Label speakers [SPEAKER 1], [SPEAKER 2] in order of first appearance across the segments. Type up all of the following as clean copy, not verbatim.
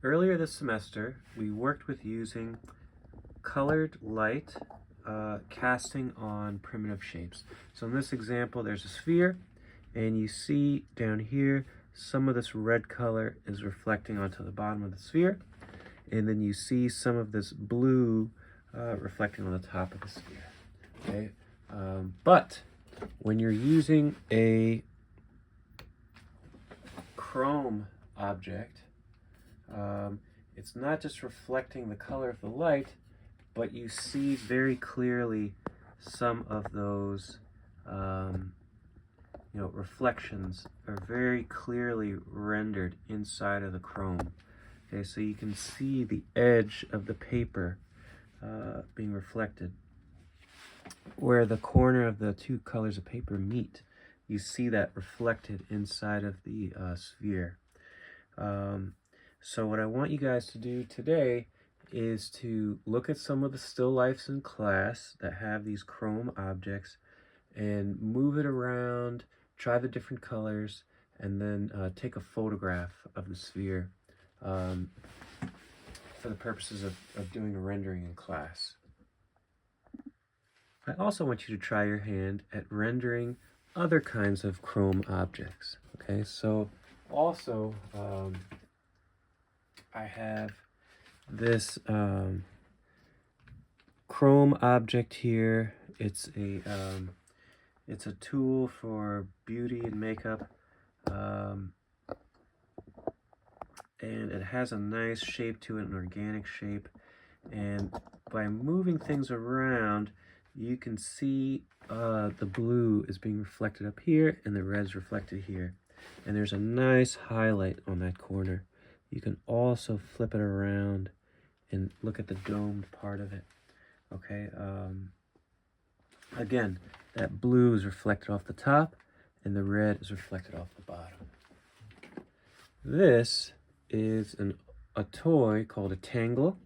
[SPEAKER 1] Earlier this semester, we worked with using colored light casting on primitive shapes. So in this example, there's a sphere, and you see down here, some of this red color is reflecting onto the bottom of the sphere, and then you see some of this blue reflecting on the top of the sphere. Okay, but when you're using a chrome object, it's not just reflecting the color of the light, but you see very clearly some of those reflections are very clearly rendered inside of the chrome. Okay, so you can see the edge of the paper being reflected. Where the corner of the two colors of paper meet, you see that reflected inside of the sphere. So what I want you guys to do today is to look at some of the still lifes in class that have these chrome objects and move it around, try the different colors, and then take a photograph of the sphere for the purposes of doing a rendering in class. I also want you to try your hand at rendering other kinds of chrome objects. Okay, so also I have this chrome object here. It's a tool for beauty and makeup, and it has a nice shape to it, an organic shape. And by moving things around, you can see the blue is being reflected up here and the red's reflected here. And there's a nice highlight on that corner. You can also flip it around and look at the domed part of it. Okay, again, that blue is reflected off the top and the red is reflected off the bottom. This is a toy called a Tangle.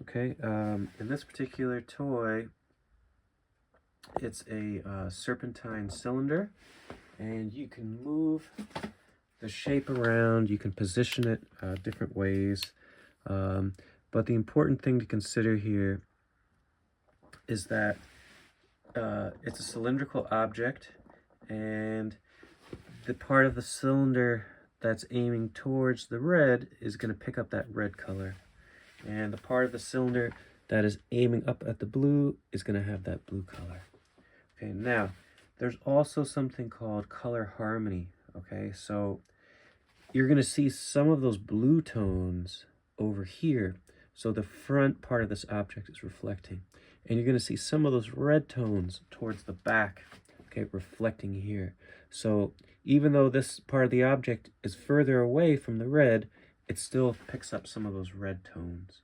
[SPEAKER 1] Okay, in this particular toy, it's a serpentine cylinder, and you can move the shape around, you can position it different ways, but the important thing to consider here is that it's a cylindrical object, and the part of the cylinder that's aiming towards the red is going to pick up that red color, and the part of the cylinder that is aiming up at the blue is going to have that blue color. Okay, now there's also something called color harmony. Okay, so you're going to see some of those blue tones over here, so the front part of this object is reflecting, and you're going to see some of those red tones towards the back, okay, reflecting here. So even though this part of the object is further away from the red, it still picks up some of those red tones.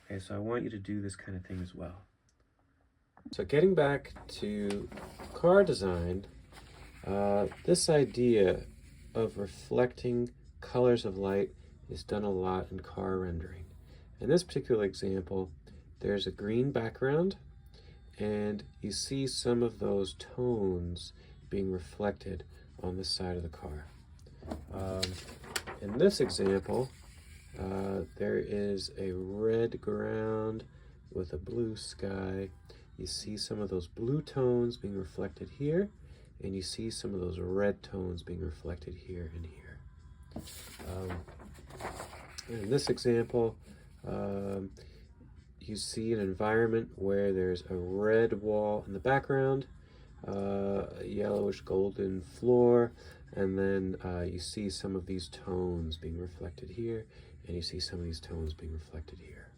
[SPEAKER 1] Okay, so I want you to do this kind of thing as well. So getting back to car design, this idea of reflecting colors of light is done a lot in car rendering. In this particular example, there's a green background, and you see some of those tones being reflected on the side of the car. In this example, there is a red ground with a blue sky. You see some of those blue tones being reflected here, and you see some of those red tones being reflected here and here. In this example, you see an environment where there's a red wall in the background, a yellowish golden floor, and then you see some of these tones being reflected here, and you see some of these tones being reflected here.